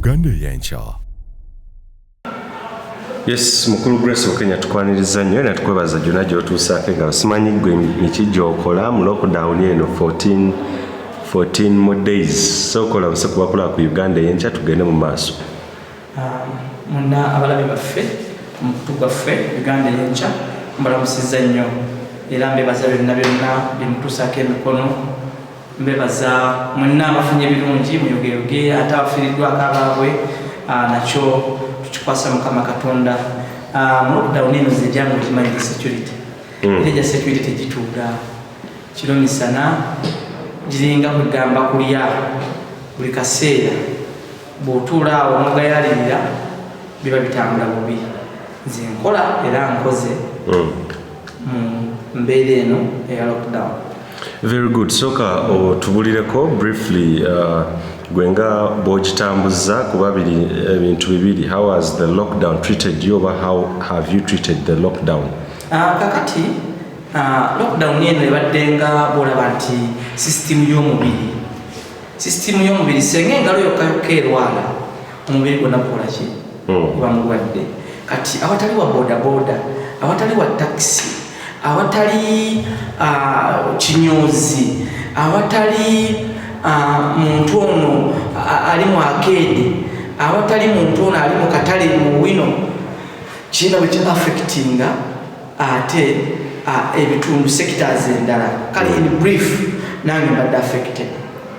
Uganda y'enkya. Yes, mukulu Grace Okenya tukwaniriza nnyo era tukwebaza gyonna gy'otuusaako nga simanyi gwe miki gy'okola mu lockdown eno 14 more days. Sokola buse kubakola ku Uganda y'enkya tugende mu maaso. Muna abalabe baffe omukutu gwaffe Uganda y'enkya mbalamusizza nnyo era mbebaza byonna bimutuusaako emikono. Mbebaza mwenna abafunye ebirungi muyogeyoge ate abafiiriddwako abaabwe nakyo tukikwasa Mukama Katonda. Mu lockdown eno nze jangu kimanyi security era egya security tegituula kiro misana giringa kugamba kulya buli kaseera bw'otuula awo n'ogayalirira biba bitambula bubi. Nze nkola era nkoze mu mbeera eno eya lockdown. Very good. Soka otubulireko briefly gwenga bwogitambuza kuba ebintu bibiri. How has the lockdown treated you or how have you treated the lockdown? Kakati lockdown eno ebadde nga bwolaba nti system y'omubiri senga engalo yokka erwala omubiri gwonna gukola ki guba mulwadde. Kati awatali wa bodaboda, awatali wa taxi, awatali kinyozi, awatali muntu ono ali mu arcade, awatali muntu ono ali mu katale mu wino, kino bwe kya affectinga ate ebitundu sectors endala. Kale in brief nange mbadde affected.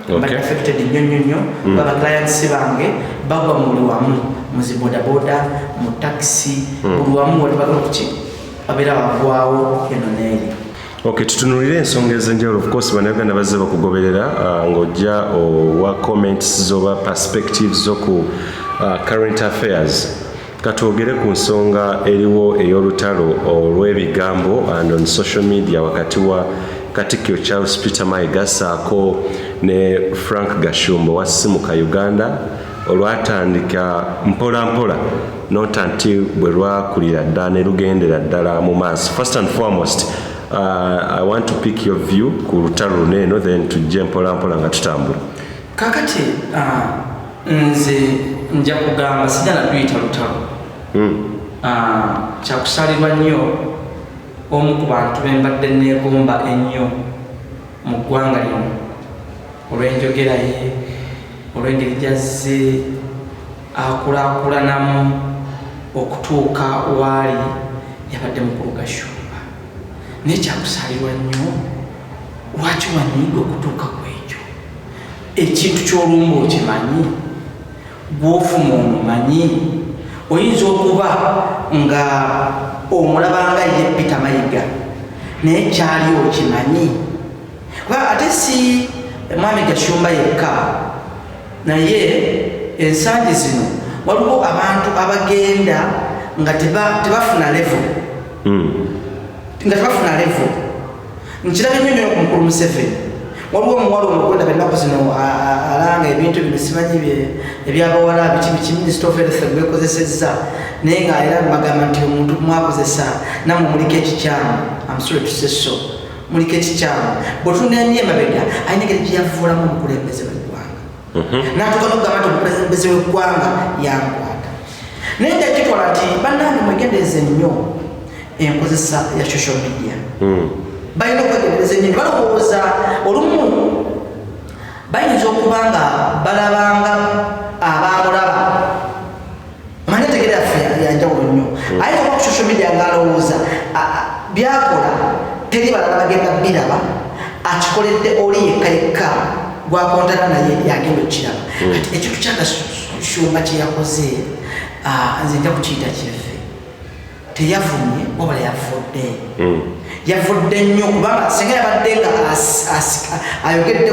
Mbadde affected nnyo baba clients bange bagwa mu wamu muzi bodaboda mu taxi buli wamu wali bagala kuki abera bagwawo eno neeri. Okay, tutunulire ensonga ez'enjawulo. Of course bannayuganda bazze bakugoberera ng'ojja owa comments zoba perspectives zoku current affairs. Katwogere ku nsonga eriwo ey'olutalo olw'ebigambo and on social media wakati wa Katikkiro Charles Peter Mayiga ssaako ne Frank Gashumba wa Simuka Uganda olwatandika mpola mpola nota nti bwe lwakulira ddala ne lugendera ddala mu maaso. First and foremost, I want to pick your view ku lutalo luneeno then tujje mpola mpola nga tutambula. Kakati nze nja kugamba sijja naduyita lutalo. Kyakusalirwa nnyo omu ku bantu be mbadde neegomba ennyo mu ggwanga lino olw'enjogera ye, olw'engeri gy'azze akulaakulanamu okutuuka waali yabadde mukulu Gashumba. Naye kyakusalirwa nnyo lwaki wanyiiga okutuuka ku ekyo ekintu ky'olumba okimanyi, gw'ofuma omumanyi. Oyinza okuba nga omulabanga ye Peter Mayiga naye kyali okimanyi. Kuba ate si Mwami Gashumba yekka, naye ensangi zino waliwo abantu abagenda nga tebafuna level. Nkirabye nnyo nnyo ku mukulu Museveni. Waliwo omuwala omukwenda ennaku zino alanga ebintu bino simanyi ebyabawala biki Minister of Health gwekozesezza naye nga era bagamba nti omuntu mwakozesa nammwe muliko ekikyamu. I'm sorry to say so. Muliko ekikyamu. Bw'otunenya emabega alina engeri gye yavuulamu omukulembeze w'eggwanga. N'atuuka n'okugamba nti omukulembeze w'eggwanga yankwata. Naye nga kitwala nti bannange mwegendereze nnyo enkozesa ya social media. Balina okwegendereza ennyo. Balowooza olumu bayinza okuba nga balabanga abamulaba. Omanyi entegera yaffe yanjawulo nnyo. Ayinza okuba ku social media ng'alowooza byakola teri balala bagenda biraba, akikoledde oli yekka gwakontana naye yagenda okukiraba. Kati ekintu kya Gashumba kye yakoze nze nja kukiyita kivve. Teyavumye wabula yavudde. Yavudde nnyo kubanga singa yabadde nga ayogedde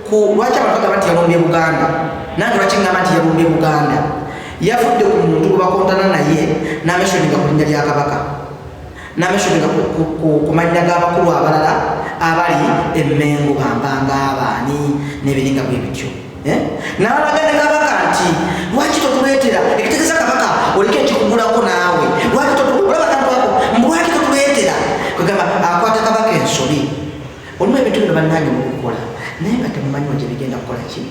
ku lwaki abantu bagamba nti yalumbye Buganda, nange lwaki ngamba nti yalumbye Buganda. Yavudde ku muntu gwe bakontana naye n'ameshoninga ku linnya lya Kabaka, n'ameshoninga ku mannya g'abakulu abalala abali Emmengo bambanga abaani n'ebiringa bwe bityo. N'alaga ne Kabaka nti lwaki totuleetera ekitegeeza Kabaka oleke ekikugulako naawe, lwaki totuleetera abantu ako lwaki totuleetera kugamba akwata Kabaka ensobi. Olumu ebintu bino bannange mu kukola naye nga temumanyiwo gye bigenda kukola ki.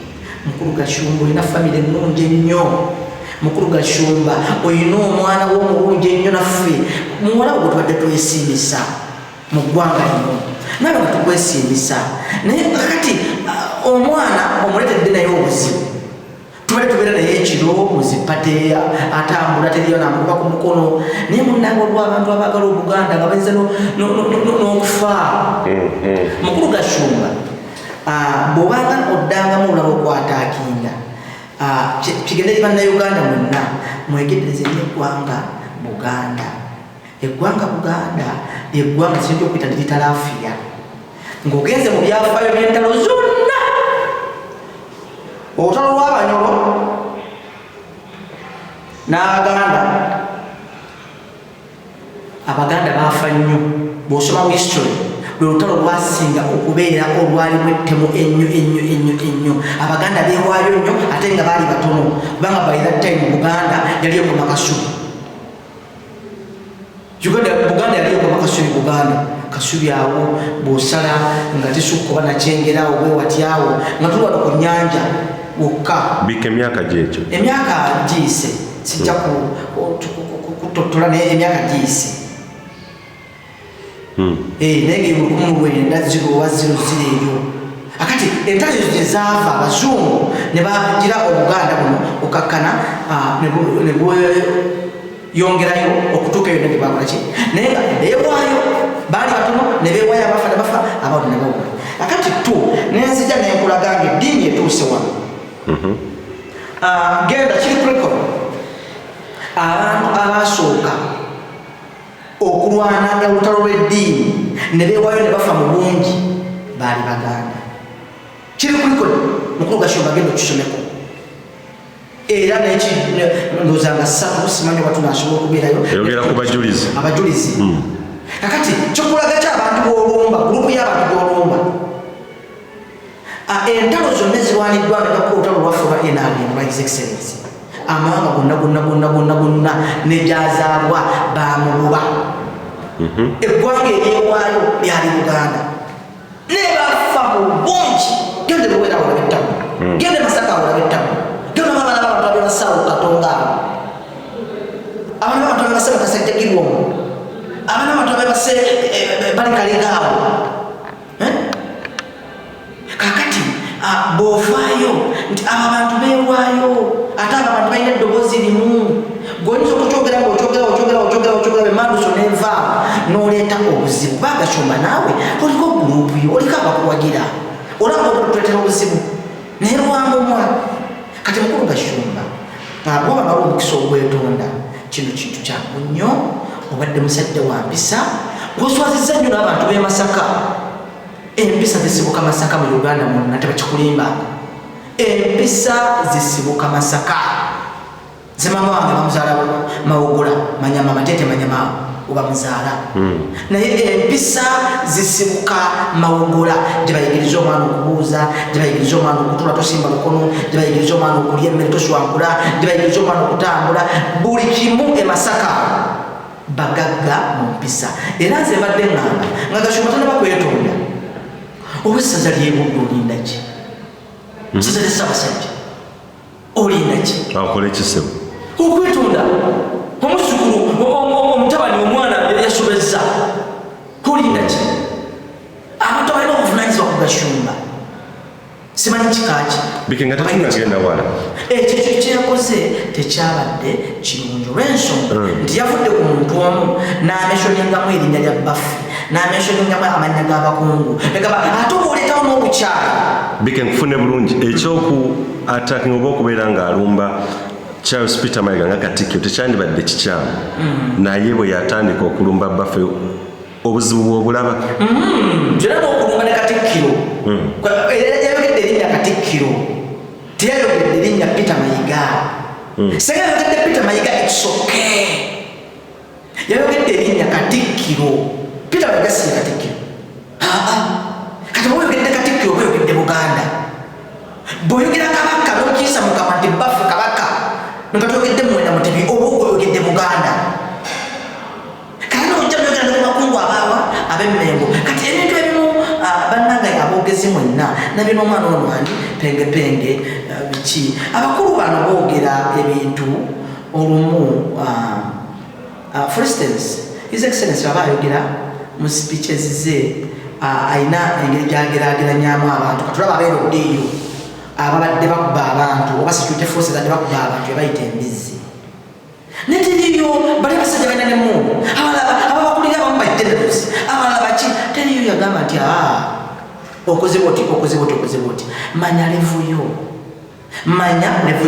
Mukulu Gashumba olina famire ennungi ennyo. Mukulu Gashumba olina omwana wo omulungi ennyo naffe muwala gwe tubadde twesiimisa mu ggwanga lino naye nga tukwesiimisa naye kakati omwana omuletedde naye obuzibu tubadde tubeera naye ekiro muzipate atambula teriyo namukuba ku mukono naye munnange olwa abantu abaagala Obuganda nga bayinza n'okufa. Mukulu Gashumba bw'obanga oddangamu olulala okwataakinga kigenda eri bannayuganda mwenna mwegendereze n'eggwanga Buganda. Eggwanga Buganda ly'eggwanga kirina okuyita neritalaafiya ng'ogenze mu byafaayo by'entalo zonna. Olutalo lw'Abanyoro n'Abaganda, Abaganda baafa nnyo. Bw'osoma mu history lwe lutalo lwasinga okubeera olwalimu ettemu ennyo. Abaganda beewaayo nnyo ate nga baali batono kubanga by that time Buganda yali ekoma Kasubi. Buganda yali ekoma Kasubi. Buganda Kasubi awo bw'osala nga tesukkuba nakyengera awo bwe watyawo nga tulwala ku nnyanja wokka. Bika emyaka gyekyo? Emyaka giyise sijja kutotola naye emyaka giyise. Naye nga 1900 eyo akati entalo ezo gye zaava Abazungu ne bagira Obuganda buno okakkana ne bweyongerayo okutuuka eyo ne bakola ki naye nga beewaayo baali batono ne beewaayo abafa ne bafa abawo ne bawula. Akati nenzija nenkulaga nga eddiini etuuse wano. Genda kiri kureko abantu abasooka okulwananga olutalo lw'eddiini ne beewaayo ne bafa mu bungi baali Baganda. Kiri kuriko Mukulu Gashumba genda okisomeko era ndowooza nga 3 simanyi oba tunasobola okubeerayo. Eyogera ku bajulizi. Abajulizi. Kakati kyokulaga ky'abantu b'olumba gurupu y'abantu b'olumba entalo zonna ezirwaniddwa nekakula olutalo lwaffe olwa NRM lwa His Excellency amawanga gonna nejazaalwa bamububa. Eggwanga eryewaayo lyali Buganda ne bafa mu bungi. Gende Luwera olabe ettabu, gende Masaka olabe ettabu, gende abaana b'abantu ab'ebasaawo Katonga abo, abaana b'abantu ab'ebase Bakasajjagirwa omwo, abaana b'abantu ab'ebase bali Kalinga abo. Kakati bw'ofaayo nti abo abantu beewaayo ate abo abantu balina eddoboozi limu g'oyinza okukyogera ng'okyogera emanduso n'enva n'oleeta obuzibu. Bagashumba naawe oliko gurupu yo oliko abakuwagira olaba okutuleetera obuzibu naye lwamumwa. Kati Mukulu Gashumba bw'oba nawo omukisa ogwetonda kino kintu kyangu nnyo. Obadde musajja wa mpisa ng'oswazizza nnyo n'abantu b'e Masaka. Empisa zisibuka Masaka mu Uganda mwonna tebakikulimbanga. Empisa zisibuka Masaka. Ze mama wange bamuzaala Mawogula Manyama Matete Manyama oba muzaala. Naye empisa zisibuka Mawogula gye bayigiriza omwana okubuuza, gye bayigiriza omwana okutula tosimba mukono, gye bayigiriza omwana okulya emmere toswangula, gye bayigiriza omwana okutambula. Buli kimu e Masaka bagagga mu mpisa. Era nze mbadde ŋŋamba nga Gashumba tanaba kwetonda oba essaza ly'Ebuddu olinda ki? Essaza lya Ssaabasajja olinda ki? Akole kisebo okwetonda omuzzukulu omutabani omwana yasobezza olinda ki? Abantu balina obuvunanyizibwa ku Gashumba simanyi kikaaki Bike nga tetunagenda wala. Ekyo kyeyakoze tekyabadde kirungi olw'ensonga nti yavudde ku muntu omu n'ameshoningamu erinnya lya Baffe n'ameshoningamu amannya g'abakungu ate oba oleetawo n'obukyala. Bike nkufune bulungi ekyoku attacking oba okubeera ng'alumba Charles Peter Mayiga nga Katikkiro tekyandibadde kikyamu naye bwe yatandika okulumba Baffe obuzibu bw'obulaba. Gyonna n'okulumba ne Katikkiro yayogedde erinnya Katikkiro teyayogedde erinnya Peter Mayiga. Senga yayogedde Peter Mayiga ekisoke yayogedde erinnya Katikkiro. Peter Mayiga si Katikkiro. Kati bw'oyogedde Katikkiro bw'oyogedde Buganda. Bw'oyogera Kabaka n'okiyisa Mukama nti Baffe Kabaka nga toyogedde Mwenda Mutebi oba oyogedde Buganda. Kati n'ojja n'oyogera ne ku bakungu abaawa ab'Emmengo. Kati ebintu ebimu bannange aboogezi mwenna nabino omwana ono ani penge biki abakulu bano boogera ebintu olumu for instance His Excellency baba ayogera mu speeches ze ayina engeri gyagerageranyamu abantu katulaba abeeroddeeyo ababadde bakuba abantu oba security forces adde bakuba abantu ebayita embizzi netiriyo bali basajja balina nemundu ababakulira abamu bajenerosi abalala baki teriyo yagamba nti okoze boti manya levuyo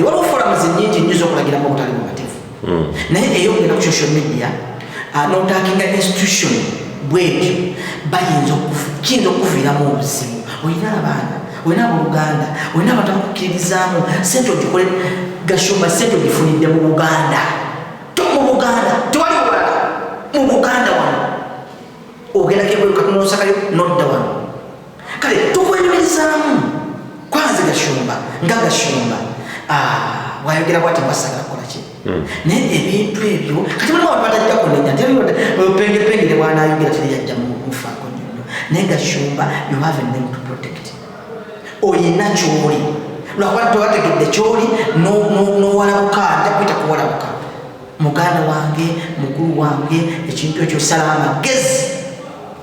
waliwo foramuzi nyingi nnyo z'okulagiramu obutali bumativu naye eyo ogenda ku social media notakinga institution bwetyo kiyinza okukuviiramu obuzibu olina abaana olina abooluganda olina abantu abakukkiririzaamu sente ogikole Gashumba sente ogifunidde mu Buganda tewali walala mu Buganda wano ogendako ebweru katunosakayo nodda wano kale tukwenyumirizaamu kwanze Gashumba nga Gashumba wayogera bwati mbasagala kolaki naye ebintu ebyo kati mulimu abantu batajjako nenya pengepengere bwanayogera teriyajja mufaako nnyo naye Gashumba you have a name to protect oyina kyoli lwakuba tewategedde kyoli nowalabuka nja kwita kuwalabuka muganda wange mukulu wange ekintu ekyo sala amagezi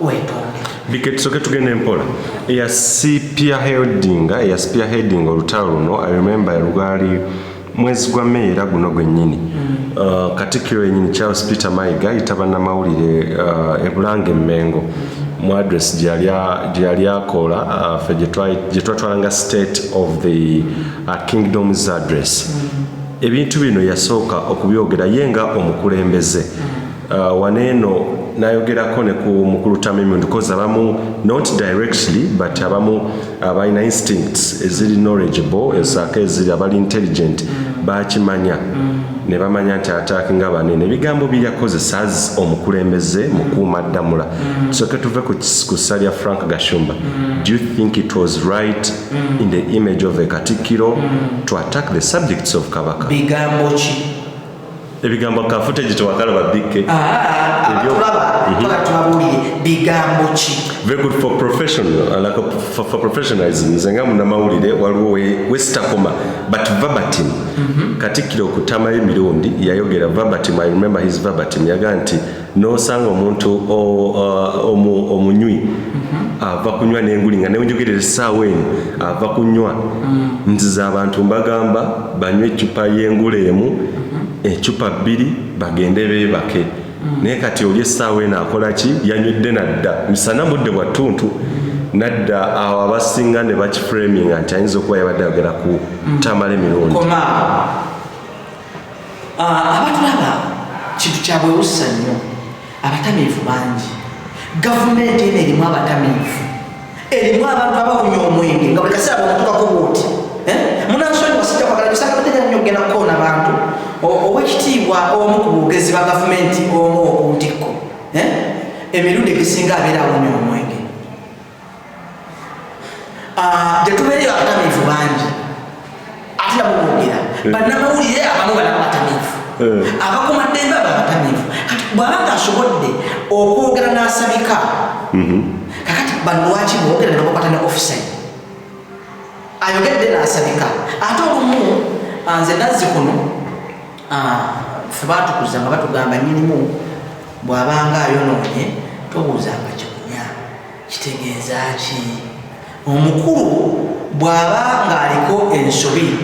wetonde biketsoke tugende mpola eya spearheading olutalo luno I remember lwali mwezi gwa Mei era guno gwennyini Katikkiro yennyini Charles Peter Mayiga yita bannamawulire ebulange Mmengo mu address gyeyali akola ffe gye twatwalanga State of the Kingdom's address ebintu bino yasooka okubyogera ye nga omukulembeze waneeno nayogerako ne ku mukulu Tamimi because abamu not directly but abamu abalina instincts eziri knowledgeable esaako eziri abali intelligent bakimanya ne bamanya nti atakinga banene ebigambo byakozesa as omukulembeze mukuumaddamula tusooke tuve ku ssa lya Frank Gashumba. Do you think it was right in the image of a Katikkiro to attack the subjects of Kabaka? bigambo ki ebigambo ka footage tewakalaba bikke bigambo ki very good for professional like for professionalism nze nga munnamawulire waliwo wesitakoma but verbatim Katikkiro okutama emirundi yayogera verbatim. I remember his verbatim yaga nti nosanga omuntu omunywi ava kunywa n'engulinga newenjogerera essaawa eno ava kunywa nziza abantu mbagamba banywe eccupa y'engula emu ecupa 2 bagende beebake naye kati oli essaawa eno akola ki yanywedde nadda misana budde bwa ttuntu nadda awo abasinga ne bakiframinga nti ayinza okuba yabadde ayogera ku tamala emirundi abatulaba kintu kyabwewussa nnyo abatamiivu bangi gavumenti eno erimu abatamiivu erimu abantu abawunya omwenge nga buli kaseera bwemutukako bwoti munansoni wasijja kwagala bisanga batenya nnyo okugenda kukoona abantu owekitiibwa omu ku bwogezi ba gavumenti omu okuntikko emirundi egisinga abeera awunya omwenge gyetubeereyo abatamiivu bangi ate nabubogera bannamawulire abamu banabatamiivu abakumaddembe ababatamiivu kati bw'abanga asobodde okwogera n'asabika kakati balwaki bwogera nebakwata ne offside ayogedde n'asabika ate olumu nze nazzi kuno ffe baatukuza nga batugamba nyinimu bw'abanga ayonoonye tobuuzanga kikunya kitegeeza ki omukulu bw'aba ng'aliko ensobi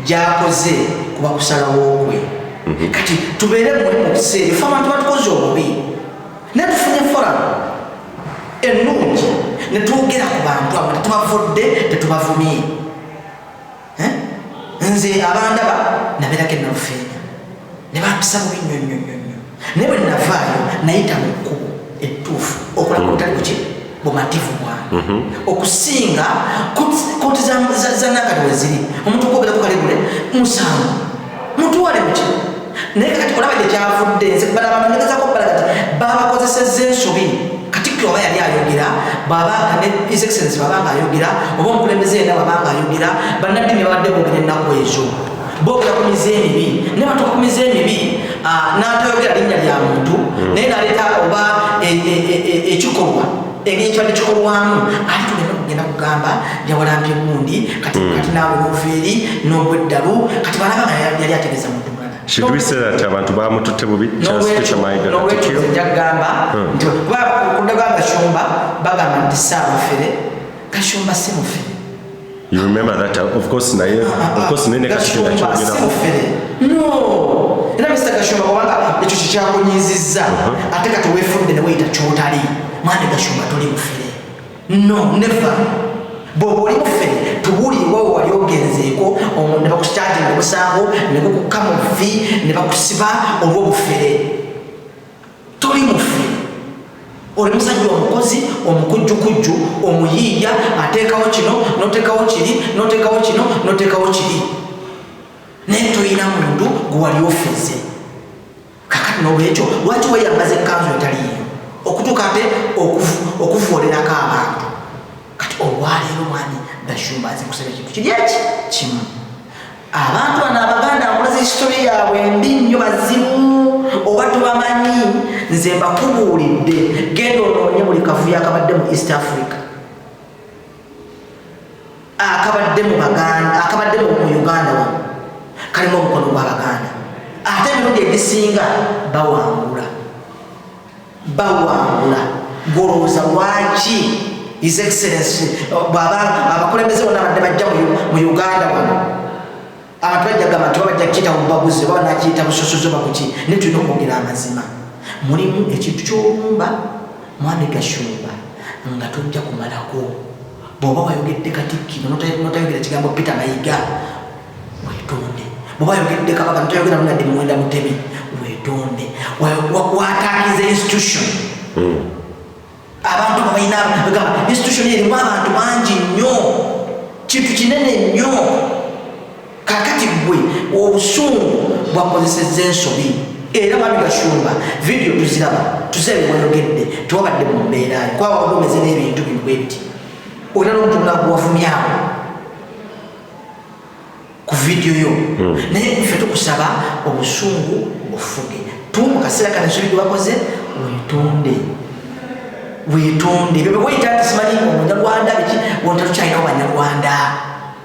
gy'akoze kuba kusalawo okwe kati tubeere mu kiseera ffe abantu batukoze obubi naye tufunye foramu ennungi ne twogera ku bantu abo tetubavudde tetubavumye nze abandaba nabeerako ennalufeenya ne bampisa bubi nnyo naye bwe navaayo nayita mu kkubo ettuufu okulaba obutali kuki bumativu bwange okusinga kooti za nakati we ziri omuntu okwogera kukalebule musango mutuwale muki naye kati olaba gye kyavudde nze banabamanegezako bbala kati babakozesezza ensobi Katikkiro oba yali ayogera bw'abanga ne His Excellency bw'abanga ayogera oba omukulembeze yenna bw'abanga ayogera bannaddiini babadde boogera ennaku ezo boogera ku mize emibi ne batuuka ku mize emibi n'atayogera linnya lya muntu naye n'aleeta oba ekikolwa engeri kibadde kikolwamu ate tugenda ngenda kugamba yawalampye gundi kati nawe n'oveeri n'obweddalu kati balaba yali ategeeza muntu mulala. Should we say that abantu bamututte bubi Charles Peter Mayiga Katikkiro nja kugamba nti kuba kuddaga Gashumba bagamba nti Ssaabafere Gashumba si mufere. You remember that of course nene Katikkiro Gashumba si mufere. No, era Mr. Gashumba kubanga ekyo kikyakunyizizza ate kati weefudde ne weyita kyotali mwani Gashumba toli mufere. No, never. Bobo oli mufere tubuulire wawe wali ogenzeeko ne bakusikyajinga omusango ne gukukama obuvi ne bakusiba olw'obufere. Toli mufere. Oli musajja omukozi omukujjukujju omuyiiya ateekawo kino n'oteekawo kiri n'oteekawo kino n'oteekawo kiri naye toyina muntu gwe wali ofeze. Kakati n'olwekyo lwaki weeyambaza ekkanzu etaliiyo okutuuka ate okuvuolerako abantu. Kati olwaleero mwani Gashumba azikusaba ekintu kiri eki kimu. Abantu bano Abaganda nkulaze histori yaabwe mbi nnyo bazibu oba tubamanyi. Nze mbakubuulidde genda onoonye buli kavuyo akabadde mu East Africa akabadde mu Uganda wano kalimu omukono gw'Abaganda ate emirundi egisinga bawangula. Golowooza lwaki His Excellency abakulembeze bonna abadde bajja mu Uganda wano abantu bajja gamba nti babajja kiyita bubaguzi oba nakiyita busosozo bakuki naye tulina okwogera amazima. Mulimu ekintu ky'olumba mwami Gashumba nga tojja kumalako. Bw'oba wayogedde Katikkiro notayogera kigambo Peter Mayiga weetonde. Bw'oba wayogedde Kabaka notayogera Ronald Muwenda Mutebi weetonde. Wataakiza institution. Abantu babalina bagamba institution erimu abantu bangi nnyo kintu kinene nnyo. Kakati gwe obusungu bwakozesezza ensobi. Era mwami Gashumba video tuziraba wayogedde tewabadde mu mbeerayo kwaba wagomeze n'ebintu bino bwe biti olina n'omuntu nagwavumyawo ku video yo. Naye ffe tukusaba obusungu bufuge mu kaseera kano ensobi gye bakoze weetonde ebyo beweyita nti simanyi omunyarwanda biki wonta tukyalinawo banyarwanda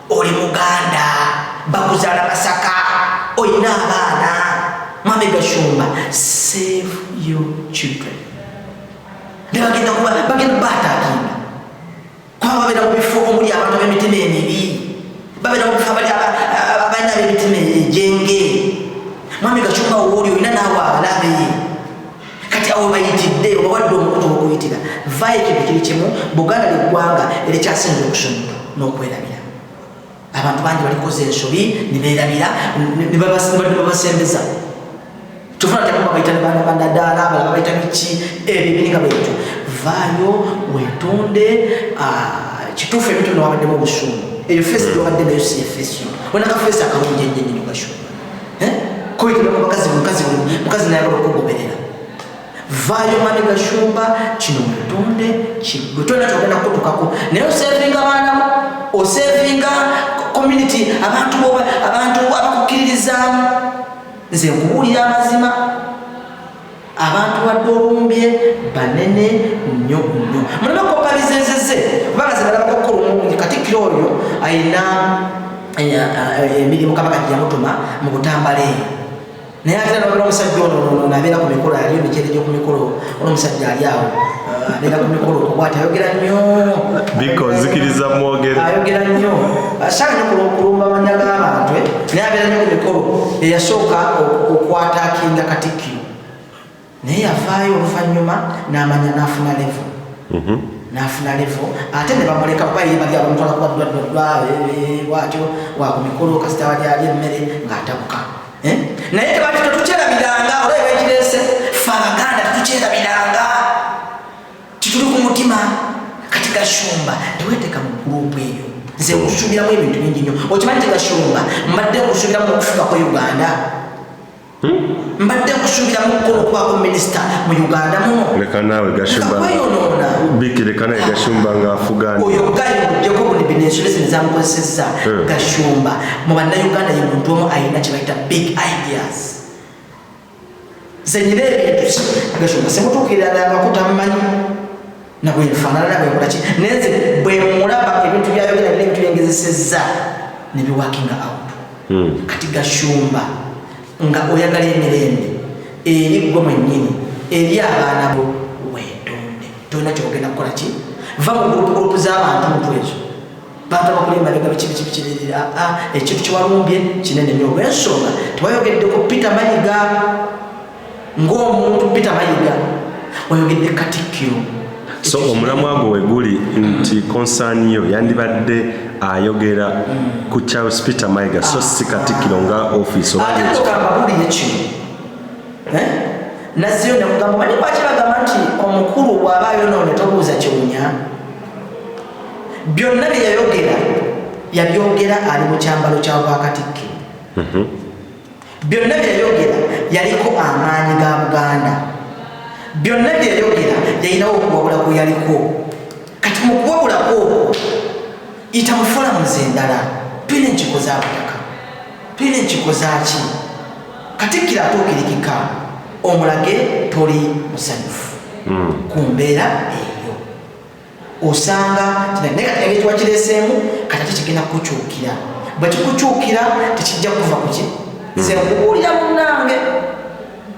oli Muganda bakuzaala Masaka oyina abaana. Mwami Gashumba, save your children. Bagenda batakinga kuba babeera mu bifo omuli abantu b'emitima emibi, babeera mu bifo abalina b'emitima ejenge. Mwami Gashumba wooli olina naawe abalabe kati awo bayitidde obawadde omukutu okuyitira. Vaayo ekintu kiri kimu Buganda ly'eggwanga erikyasinze okusomera n'okwerabira. Abantu bangi balikoze ensobi ne beerabira ne babasembeza. Tufuna takuba baita ne bana bandadala abalala baita biki ebibinika bwetyo. Vaayo weetonde kituufu ebintu bino wabadde mu busungu. Eyo feesi gyobadde nayo si efeesi yo. Wona kafeesi akalungi ennyo Gashumba. Kuyitira ku mukazi naye okugoberera. Vaayo mwami Gashumba kino weetonde kigwe tolina kyogenda kutukako. Naye osevinga baana osevinga community abantu abakukkiririzaamu. Nze nkubuulira amazima abantu badde olumbye banene nnyo nnyo. Muleme kopalizenzeze kubanga zinalabako okukola omulungi. Katikkiro oyo ayina emirimu Kabaka gye yamutuma mu Butambala eyo. Naye ate nababeera omusajja ono abeera ku mikolo aliyo emikyere gy'oku mikolo omusajja ali awo abeera ku mikolo okubwati ayogera nnyo bikonzikiriza mwogere ayogera nnyo asaanye kulumba amanya g'abantu naye abeera nnyo ku mikolo eyasooka okwataakinga Katikkiro naye yavaayo oluvannyuma n'amanya n'afuna levo ate ne bamuleka kuba ye bali abamutwala kuba bwatyo wa ku mikolo kasita wali ali emmere ng'atabuka. Naye tebati tetukyerabiranga olweba ekirese ffe Abaganda tetukyerabiranga tituli ku mutima. Kati Gashumba teweeteeka mu gurupu eyo. Nze nkusuubiramu ebintu bingi nnyo. Okimanyi ti Gashumba mbadde nkusuubiramu okufuga kwa Uganda. Mbadde nkusuubiramu okukola okubaako minisita mu Uganda muno. Leka naawe Gashumba Biki leka naye Gashumba ng'afuganda. Oyo gayo bugyeko buli binensole zino zamukozesezza. Gashumba mu bannayuganda ye muntu omu ayina kye bayita big ideas. Ze nyina ebintu Gashumba semutuukirira nangako tamumanyi. na bwe nfaanana bwe nkola ki nenze bwe mulaba ebintu byayogera n'ebintu byengezesezza ne biwakinga out kati Gashumba nga oyagala emirembe eri gwe mwennyini eri abaana bo weetonde tolina kyogenda kukola ki va mu gurupu z'abantu mutwezo bantu abakulemba lega bikibikibikirira ekintu kiwalumbye kinene nnyo olw'ensonga tewayogedde ku Peter Mayiga ng'omuntu Peter Mayiga wayogedde Katikkiro. So omulamwa gwo weguli nti concern yo yandibadde ayogera ku Charles Peter Mayiga so si Katikkiro nga office oba ekyo kambabuli ekyo naziyo nekugamba bani lwaki bagamba nti omukulu bw'abaayo noone tobuuza kiwunya byonna bye yayogera yabyogera ali mu kyambalo kya Bwakatikkiro byonna bye yayogera yaliko amaanyi ga Buganda byonna bye yayogera yalinawo okuwabula kwe yaliko kati mu kuwabulako okwo itamufola muzendala twine enkiko za butaka twine enkiko zaki Katikkiro atuukirikika omulage toli musanyufu ku mbeera eyo osanga kinegatiwa kireseemu kati kigenda kukukyukira bwe kikukyukira tekijja kuva ku ki nze nkubuulira munnange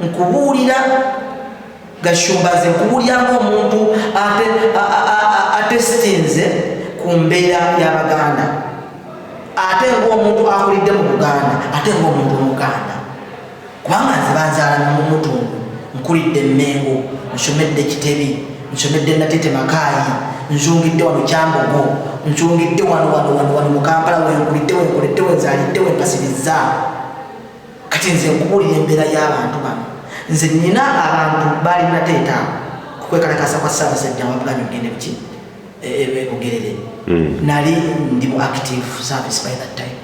nkubuulira Gashumba nze nkubuulira ng'omuntu atesitinze ku mbeera y'Abaganda ate ng'omuntu akulidde mu Buganda ate ng'omuntu Omuganda kubanga nze banzaala mu Mutundu nkulidde Mmengo nsomedde Kitebi nsomedde Natete Makaayi nzungidde wano Kyambogo nzungidde wano mu Kampala wenkulidde wenzaalidde wempasirizza kati nze nkubuulira embeera y'abantu bano nze nina abantu balina teeta kukwekalakasa kwa Ssaabasajja wa Buganda ogende biki Bugerere nali ndi mu active service by that time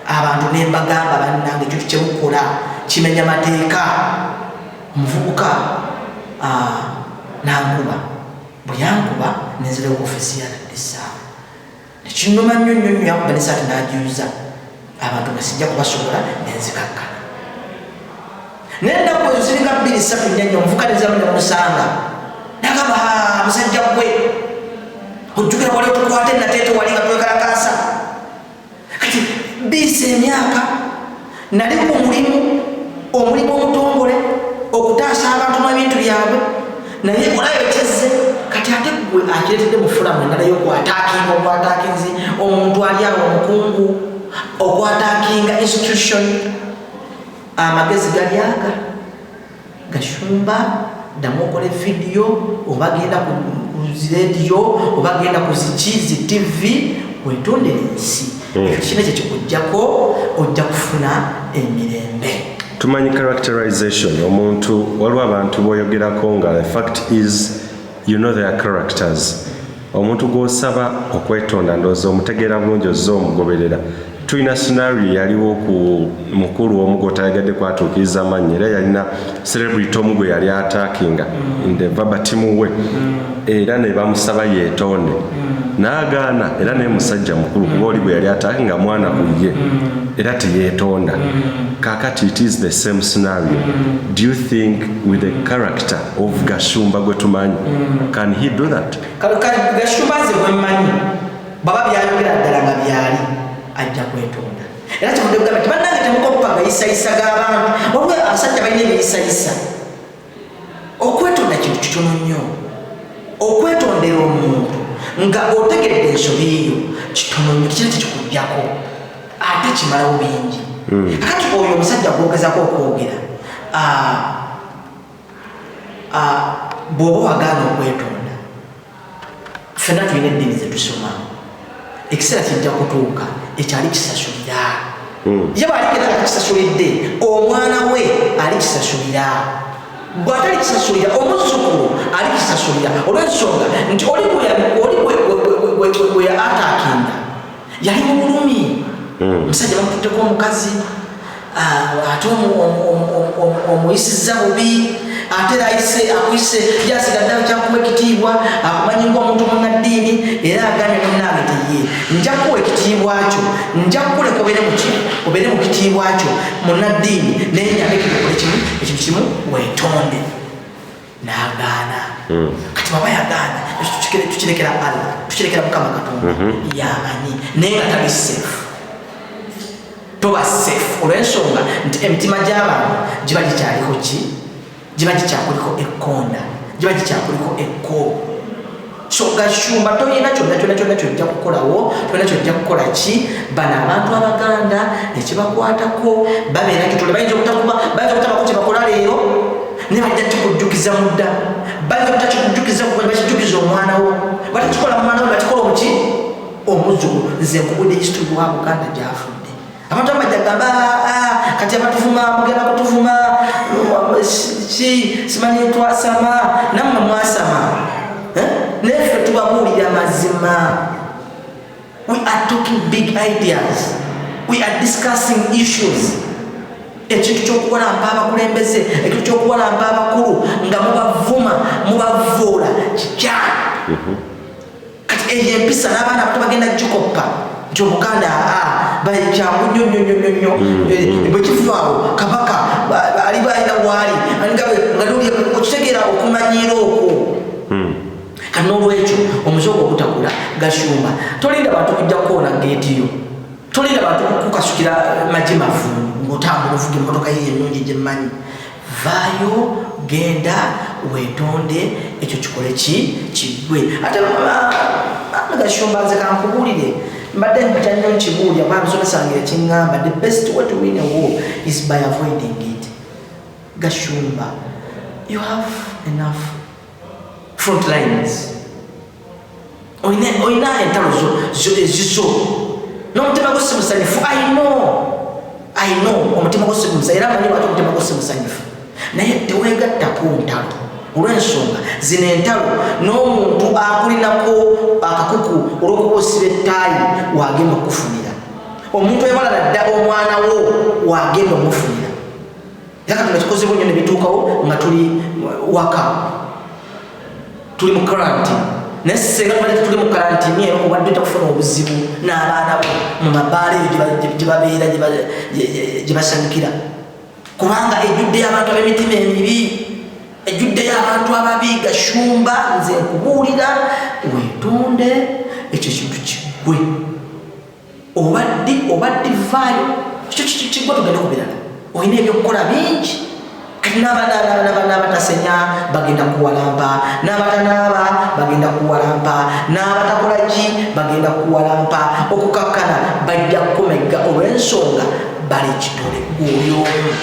abantu nembagamba bannange ekintu kyemukola kimenya mateeka omuvubuka nankuba bwe yankuba nenzira ku ofisi ya ddessaawa nekinnuma nnyo yankuba nesaati nagyuza abantu nga sijja kubasobola nenzikakkana nendaku ezo ziringa 2-3 omuvubuka nezamu nemusanga nagamba musajja gwe ojjukira wali otukwate nateete wali nga twekalakasa kati biisa emyaka nali ku omulimu omutongole okutaasa abantu n'ebintu byabwe naye olayo kyezze kati ate gwe akiretedde mu fulamu endala y'okwataakinga obwataakinzi omuntu ali awo omukungu okwataakinga institution amagezi gali aga Gashumba ddamu okole vidiyo oba genda ku zirediyo oba genda ku zi TV wetondera ensi kino ekyo kikujjako ojja kufuna emirembe. Tumanyi characterization omuntu waliwo abantu boyogerako nga the fact is you know their characters omuntu gw'osaba okwetonda ndowooza omutegeera bulungi ozza omugoberera tulina scenario yaliwo ku mukulu omu gw'otayagadde kwatuukiriza amannya era yalina celebrity omu gwe yali attackinga in the verbatim we era ne bamusaba yeetonde n'agaana era naye musajja mukulu kuba oli bwe yali attackinga mwana ku ye era teyeetonda kaakati it is the same scenario. Do you think with the character of Gashumba gwe tumanyi can he do that? Gashumba nze gwe mmanyi baba byayogera ddala nga byali ajja kwetonda era kyekugamba nti bannange temukopa gayisayisa g'abantu waliwo abasajja balina ebiyisayisa okwetonda kintu kitono nnyo okwetondera omuntu nga otegedde ensobi eyo kitono nnyo kikira tekikujjako ate kimalawo bingi kakati oyo omusajja gwogezako okwogera bw'oba wagaana okwetonda ffenna tulina eddiini zetusoma ekiseera kijja kutuuka ekyali kisasulira ye bwaligenda nga kisasulidde omwana we alikisasulira bw'atali kisasulira omuzzukulu alikisasulira olw'ensonga nti oli bwe ataakinda yali mu bulumi omusajja bamututteko omukazi ate omuyisizza bubi ate akuyise yasigadde kyakuwa ekitiibwa akumanyi ng'omuntu munnaddiini era agambye munnange tiye nja kuwa ekitiibwa kyo nja kukuleka obeere mu kitiibwa kyo munnaddiini naye nyandekere okole ekintu kimu weetonde n'agaana kati baba yagaana tukirekera Allah tukirekera Mukama Katonda yamanyi naye nga tali safe toba safe olw'ensonga nti emitima gy'abantu giba gikyaliko ki giba gikyakuliko ekkonda giba gikyakuliko ekkobo so Gashumba tolina kyonna kyojja kukolawo tolina kyojja kukola ki bano abantu Abaganda ekibakwatako babeera kitole bayinza obutabako kyebakola leero ne bajja kikujjukiza mudda bayinza obutakikujjukiza bakijjukiza omwana wo batakikola mwana wo bakikola omuki omuzzukulu nze nkubudde history wa Buganda gyafudde abantu abajja gamba kati abatuvuma mugenda kutuvuma simanyi twasama nammwe mwasama neffe tubabuulira mazima. We are talking big ideas, we are discussing issues. Ekintu ky'okuwalampa abakulembeze ekintu ky'okuwalampa abakulu nga mubavuma mubavoola kikyamu kati eyo empisa n'abaana abato bagenda gikoppa nti Omuganda bakyangu nnyo bwe kivaawo Kabaka ali balina waali nga okitegeera okumanyiira okwo n'olwekyo omuzogo obutakula Gashumba tolinda bantu kujja kukoona geetiyo tolinda bantu kukasukira majimafu ng'otambula ovuga emmotoka yiyo ennungi gyemmanyi vaayo genda weetonde ekyo kikole kiggwe ate Gashumba nze kankubuulire mbadde mpita nnyo nkibuulya kuba musomesanga ekiŋŋamba the best way to win a war is by avoiding it. Gashumba, you have enough front lines. Oina entalo zo n'omutima gwo si musanyufu. I know omutima gwo si musanyufu era manyi lwaki omutima gwo si musanyufu naye teweegattako ntalo olw'ensonga zino entalo n'omuntu akulinako akakuku olw'okuba osiba ettaayi wagenda okufunira omuntu ebalala dda omwana wo wagenda omufunira era Katonda kikozebwa nnyo ne bituukawo nga tuli waka tuli mu quarantine naye singa tubadde tuli mu quarantine eno obadde takufuna obuzibu n'abaana bo mu mabaala eyo gye babeera gye basanyukira kubanga ejjuddeyo abantu ab'emitima emibi ejjuddeyo abantu ababi. Gashumba nze nkubuulira weetonde ekyo kintu kiggwe obadde vaayo ekyo kiggwe tugende ku birala olina ebyokukola bingi n'abatasenya bagenda kuwalampa n'abatanaaba bagenda kuwalampa n'abatakola ki bagenda kuwalampa okukakkana bajja kukomegga olw'ensonga bali kitole gw'olyomu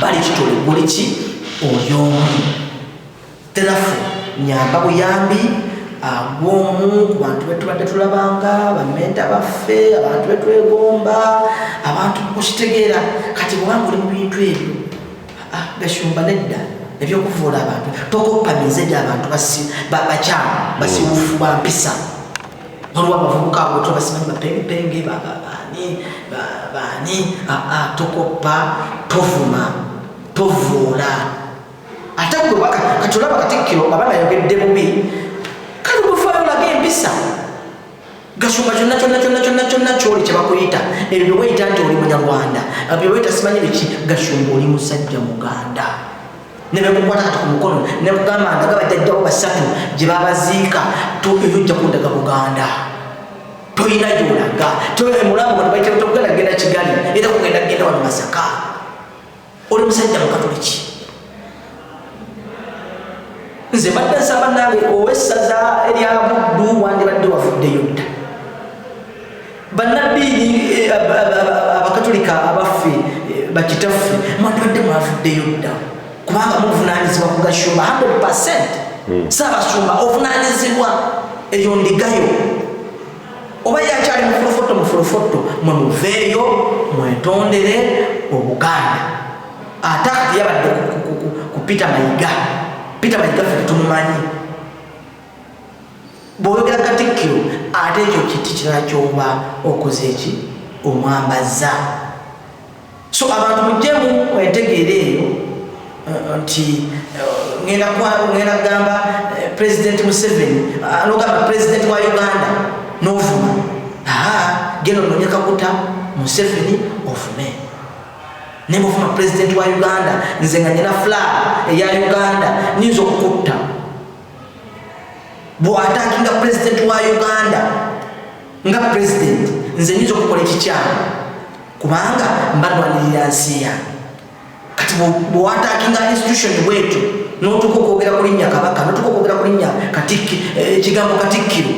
bali kitole guli ki olyomu terafu nyamba buyambi agw'omu ku bantu betubadde tulabanga bamenta baffe abantu betwegomba abantu okitegeera kati bwobanga oli mu bintu ebyo Gashumba nedda ebyokuvuula abantu tokoppamize gy'abantu bakyamu basiwufu bampisa waliwo abavubuka abo tobasimanyi bapengepenge baani tokoppa tovuma tovuula ate gwe kati olaba Katikkiro aba nayogedde bubi kale bufaayo olaga empisa. Gashumba kyonna kyoli kyebakuyita ebyo byeweyita nti oli Munyarwanda byeweyita simanyi biki Gashumba oli musajja Muganda ne bekukwata kati ku mukono ne kugamba ndaga bajjajjawo basatu gye babaziika tojja kundaga Buganda toyina gyolaga mulamu tokugenda genda Kigali era kugenda genda wano Masaka oli musajja Mukatoliki. Nze badde nsaba nange owessaza erya Buddu wandibadde wafuddeyo dda bannaddiini abakatolika abaffe bakitaffe mwandibadde mwafuddeyo dda kubanga muvunaanyizibwa ku Gashumba 100%. Ssaabasumba ovunaanyizibwa eyo ndigayo oba yakyali mufulofotto mwe muveeyo mwetondere Obuganda. Ate kati yabadde ku Peter Mayiga ffe tumumanyi bw'oyogera Katikkiro ate ekyo kiti kirala ky'oba okoze eki omwambaza. So abantu mujjemu entegeera eyo nti ngenda kugamba President Museveni n'ogamba President wa Uganda n'ovuma genda onoonye Kaguta Museveni ovume ne bw'ovuma President wa Uganda nze nga nyina flag eya Uganda nyinza okukutta bw'atakinga president wa Uganda nga president nze nizo kukola ekikyamu kubanga mbadwanirira nsi yange kati bw'atakinga institution bwetu n'otuka okwogera ku linnya kabaka n'otuka okwogera ku linnya ekigambo katikkiro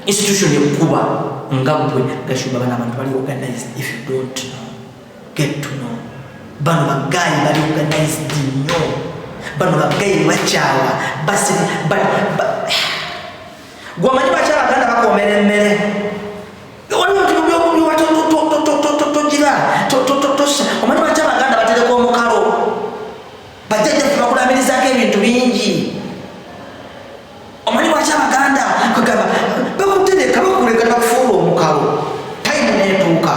institution ekuba nga bwe Gashumba bana abantu bali organized. If you don't know, get to know. Bano bagayi bali organized nnyo, bano bagayi bakyawa basi gwamanyi bakyala Baganda bakomera emmere omanyi bakyala Baganda batereka omukalo bajjajjaffe bakulamirizako ebintu bingi. Omanyi bakyala Baganda kagamba bakutereka bakuleka bakufuula omukalo time netuuka.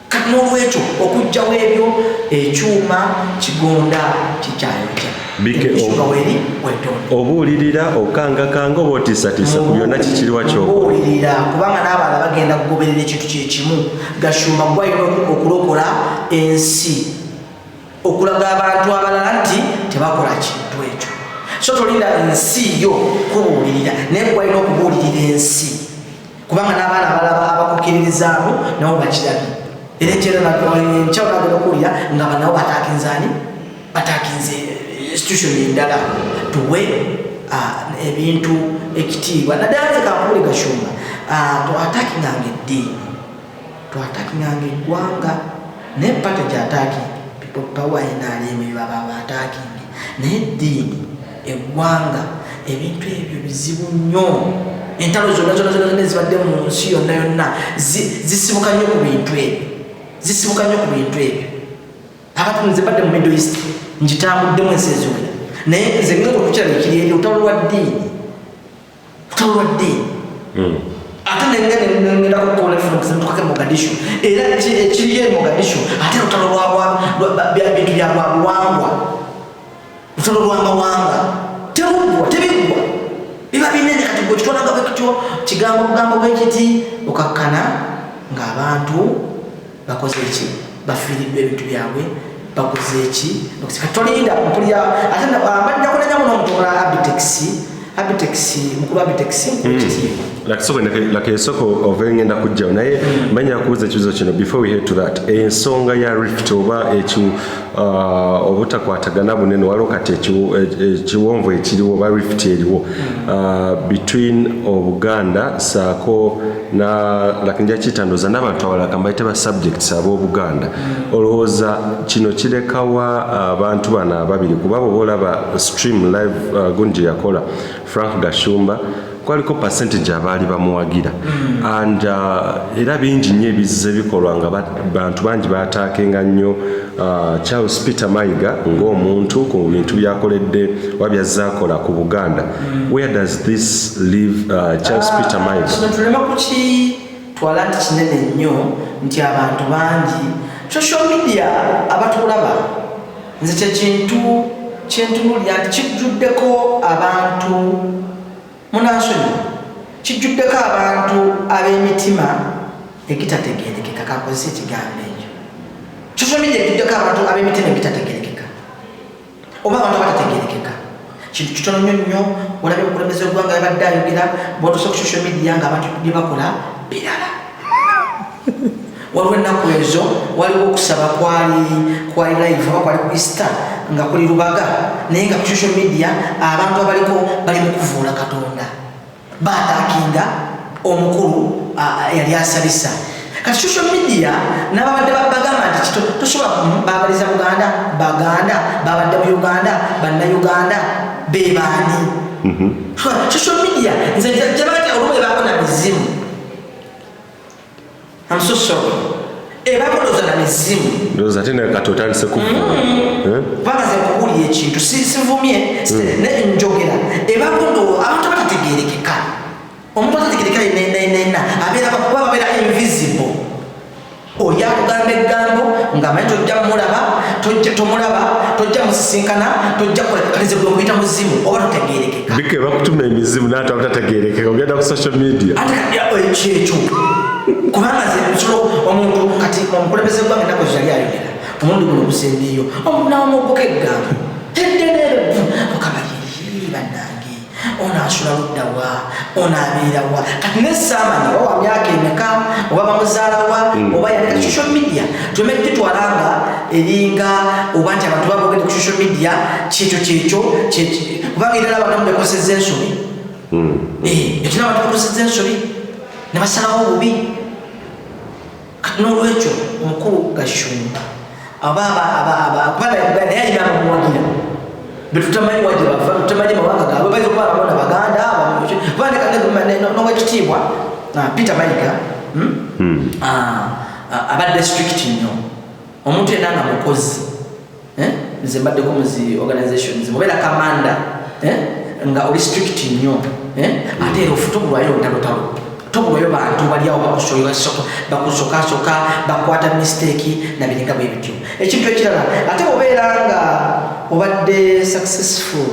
Kati n'olwekyo okujjawo ebyo ekyuma kigonda kikyayokya obuulirira okangakanga oba otiisatiisa ku byonna kikiriwa kyobuulirira kubanga n'abalala bagenda kugoberera ekintu kyekimu. Gashumba gwalina okulokola ensi okulaga abantu abalala nti tebakola kintu ekyo. So tolinda ensi yo kubuulirira naye gwalina okubuulirira ensi kubanga n'abaana abalala abakukkiririzaamu nabo bakirabye. Era ekyero nkyawo nagenda okuwulira nga banabo batakinze institution endala tuwe ebintu ekitiibwa naddala nze kankule Gashumba twatakinganga eddiini twatakinganga eggwanga naye pata gyataki people power NRM baba batakinge naye eddiini eggwanga ebintu ebyo bizibu nnyo. Entalo zonna ezibadde mu nsi yonna zisibuka nnyo ku bintu ebyo abantu nze badde mu Middle East ngitambuddemu ensi eziwera naye nze ngenda okukyala ekiri eri olutalo lwa ddiini ate ngenda kukola influence ntukake Mogadishu era ekiri eri Mogadishu ate olutalo bintu bya bwabuwangwa olutalo lw'amawanga tebiggwa biba binene kati gwe kitwalaga bwe kityo kigambo bwe kiti okakkana ng'abantu bakoze eki bafiiriddwa ebintu byabwe bakoze eki tolinda mpulira ate bajja kunenya muno omutola Abitex mukulu Abitex nkukitiibwa like esoko ovengenda kujjawo naye manya kubuuza ekibuzo kino before we head to that ensonga ya Rift oba ekyo obutakwatagana bunene waliwo kati ekiwonvu ekiriwo oba Rift eriwo between Obuganda saako lakinja kitandoza n'abantu abalala kambayite ba subjects ab'Obuganda olowooza kino kirekawa abantu bano ababiri kuba bwe olaba stream live gundi yakola Frank Gashumba kwaliko percentage abaali bamuwagira and era bingi nnyo ebizze bikolwa nga bantu bangi bataakenga nnyo Charles Peter Mayiga ng'omuntu ku bintu byakoledde oba byazaakola ku Buganda. Where does this leave Charles Peter Mayiga? Kino tulema kukitwala nti kinene nnyo nti abantu bangi social media abatulaba nze kyekintu kyentunulira nti kijjuddeko abantu munansonyi kijjuddeko abantu ab'emitima egitategeerekeka kakozesa ekigambo ekyo. Social media ejjuddeko abantu ab'emitima egitategeerekeka oba abantu abatategeerekeka kintu kitono nnyo olabye omukulembeze w'eggwanga yabadde ayogera bw'otuuse ku social media ng'abantu bye bakola birala. Waliwo ennaku ezo waliwo okusaba kwali live oba kwali ku Easter nga kuli Lubaga naye nga ku social media abantu abaliko bali mu kuvuula Katonda baataakinga omukulu yali asalisa. Kati social media n'ababadde bagamba nti tosobola baabaliza Baganda babadde mu Uganda bannayuganda bebaani. Social media nze gyebagati olumu ebakona mizimu. I'm so sorry. Ebakodoza na mizimu. Ndoza tena katotandise kuvuula. Bamaze kuwulira ekintu sivumye ne njogera. Ebakodo abantu batategeerekeka. Omuntu atategeerekeka nena abeera invisible. Oya kugamba eggambo ng'amanyi tojja tomulaba tojja musisinkana tojja kalize kuyita muzimu oba totegeerekeka. Bike bakutuma emizimu n'ate abatategeerekeka ogenda ku social media. Ate ekyo kubanga omuntu kati omukulembeze gwange ennaku zali ayogera omuntu guno gusembiyo nawomubuka eggambo eddeneerevu okabayiri bannange ona asula luddawa ona abeerawa kati nesamanya oba myaka emeka oba bamuzaalawa oba yaleka social media tumedde twalanga eringa oba nti abantu babogedde ku social media kyekyo kubanga era abantu bekosezza ensobi ekyo n'abantu bekosezza ensobi ne basalawo obubi kati n'olwekyo omukulu Gashumba naye alina abamuwagira betutamanyi waje bava tutamanyi mawanga gaabwe bayinza okuba abona baganda n'owekitiibwa Peter Mayiga abadde strict nnyo omuntu yenna nga mukozi nze mbaddeko muzi organizations mubeera kamanda nga oli strict nnyo ate era ofutobulwayo ntalotalo tobulwayo bantu baliawo bakusokasoka bakwata mistake nabiringa bwe bityo ekintu ekirala ate obeera nga obadde successful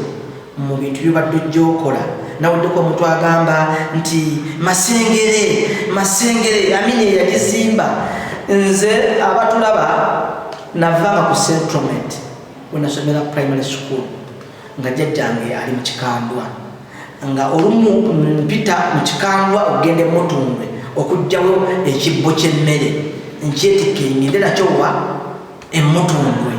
mu bintu byobadde ojja okola naweddeko omuntu agamba nti masengere amini yagizimba nze abatulaba navanga ku Centromed wenasomera primary school nga jjajjange ali mu Kikandwa nga olumu mpita mu Kikandwa ogende Mutundwe okujjawo ekibbo ky'emmere nkyetikkiringide nakyo wa Mutundwe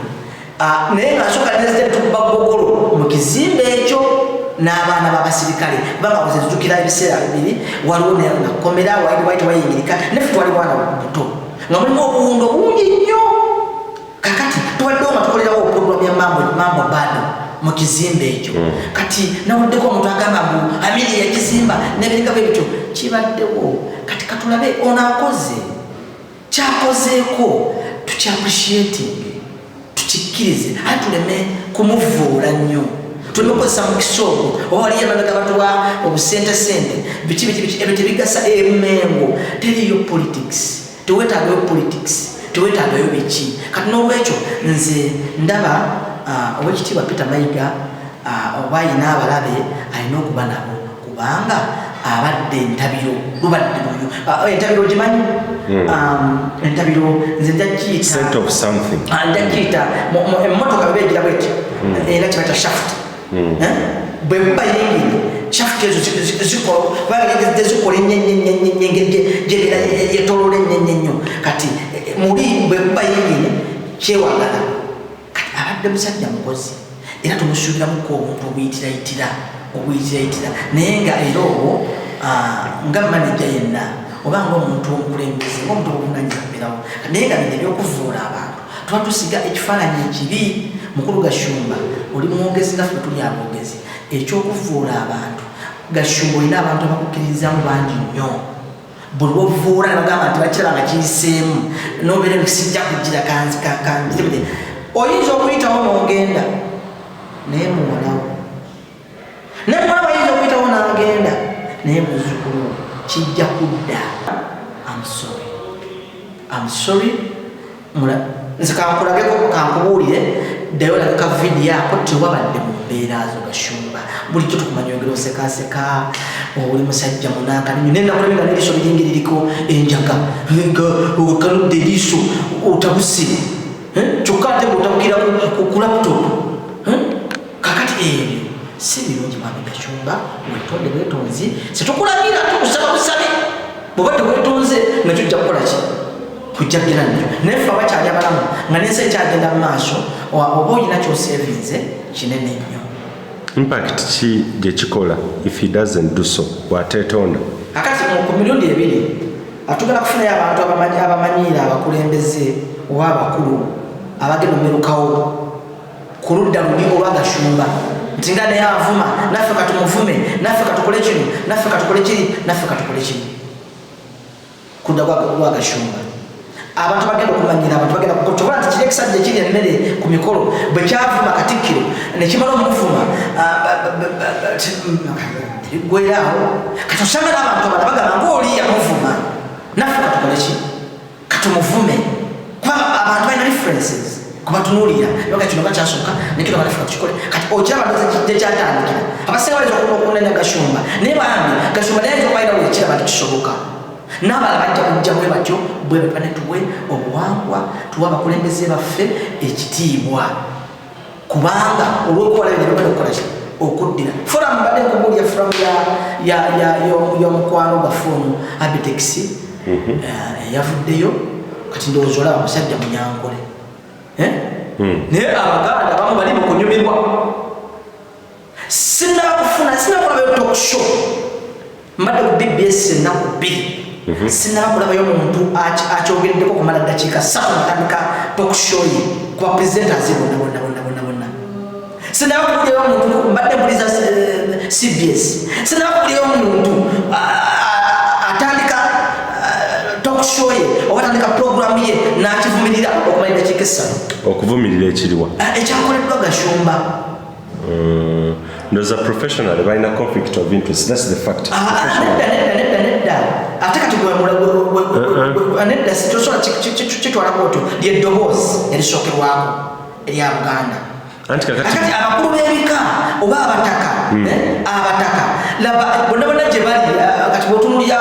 naye nga nsooka nezidde tukuba Ggogolo mu kizimbe ekyo n'abaana b'abasirikale kubanga bwe zitujjukira ebiseera bibiri waliwo nakomera wali tewayingirika naffe twali bwana buto nga mulimu obuwundo bungi nnyo kakati tuwaddewo nga tukolerawo program ya mambo bado mu kizimbe ekyo kati naweddeko omuntu agamba mbu amini yakizimba nebiringa bwe bityo kibaddewo kati katulabe onaakoze kyakozeeko tukyappreciating tukikkirize ate tuleme kumuvuula nnyo tuleme kukozesa mu kisoogo oba waliyo emabega batuwa obusentesente biki ebyo tebigasa emengo teriyo politics teweetaagayo politics teweetaagayo biki kati n'olwekyo nze ndaba owekitiibwa Peter Mayiga oba ayina abalabe alina okuba nabo kubanga abadde entabiro lubadde luyo entabiro gimanyi entabiro nze njagiyita emmotoka bebegira bweti era kibaita shaft bwe muba yingire shaft ezo zikola engeri yetolola ennyo kati muli bwe muba yingire kyewagala abadde musajja mukozi era tumusuubiramuko omuntu obuyitilayitira naye nga era obwo nga manager yenna oba ngaomuntu omukulembeze ngaomuntu obuvunanyizibwa kubeerawo naye nga bino ebyokuvuula abantu tuba tusiga ekifaananyi ekibi mukulu Gashumba oli mwogezi naffe tuli aboogezi ekyokuvuula abantu Gashumba olina abantu abakukkirizamu bangi nnyo buli wovuula nabagamba nti bakiraba nga kiyiseemu nobeera ekisijja kugira kanzire oyinza okuyitawo n'ogenda naye muwalawo nemwana wayinza okuyitawo n'agenda naye muzzukulu kijja kudda I'm sorry nze kankulageko kankubuulire ddayo olageka vidiyo ako tewabadde mu mbeera zo Gashumba bulijjo tukumanya oyogera osekaseka oli musajja munankalinyo naye nakulabye nga n'eriiso liringiririko enjaga okaludde eriiso otabuse kyokka ate ng'otabukira ku laptop kakati ebyo si birungi mwami Gashumba wetonde bwetonzi setukulagira tukusaba busabe bwoba tewetonze nakyo ojja kukola ki kujja kugera nnyo naye ffe abakyali abalamu nga n'ensi ekyagenda mu maaso oba olina kyosevinze kinene nnyo impact ki gyekikola if he doesn't do so bw'ateetonda kakati ku mirundi ebiri atugenda kufunayo abantu abamanyiira abakulembeze oba abakulu abagenda omerukawo ku ludda luli olwa Gashumba nti nga naye avuma naffe katumuvume naffe katukole kino naffe katukole kiri naffe katukole kino kudda lwa Gashumba abantu bagenda okumanyira abantu bagenda kukotobola nti kiri ekisajja ekiri emmere ku mikolo bwe kyavuma Katikkiro nekimala omuvuma ebigweraawo kati osanga n'abantu abala bagamba ngaoli yamuvuma naffe katukole ki katumuvume kuba abantu balina references kubatunuulira yoga kino bakyasooka nekino balafika tukikole kati okiraba tekyatandikira abasinga bayinza okunenya Gashumba naye bambi Gashumba naye ayinza okubalira wekiraba tekisoboka n'abala bajja kujja bwe batyo bwe bapane tuwe obuwangwa tuwe abakulembeze baffe ekitiibwa kubanga olw'okukola bino bagenda okukola ki okuddira forum badde nkubulya forum ya mukwano gafunu Abitex yavuddeyo kati ndowooza olaba musajja munyankole naye abaganda abamu bali mu kunyumirwa sinakulabayo talk show mbadde ku BBS ennaku bbiri sinakulabayo omuntu akyogeddeko okumala ddakiika 3 natandika talk show ye ku bapresenters bonna sinakubulyayo omuntu mbadde mpuliza CBS sinakubulyayo omuntu atandika talk show ye oba atandika program ye n'akivumirira okumala eddakiika 3 okuvumirira ekiriwa ekyakoleddwa Gashumba There's a professional balina conflict of interest. That's the fact. Nedda. Ate kati nedda situsobola kitwalako otyo ly'eddoboozi erisookerwako erya Buganda. Anti kakati abakulu b'ebika oba abataka laba bonna gye bali kati bw'otunuulira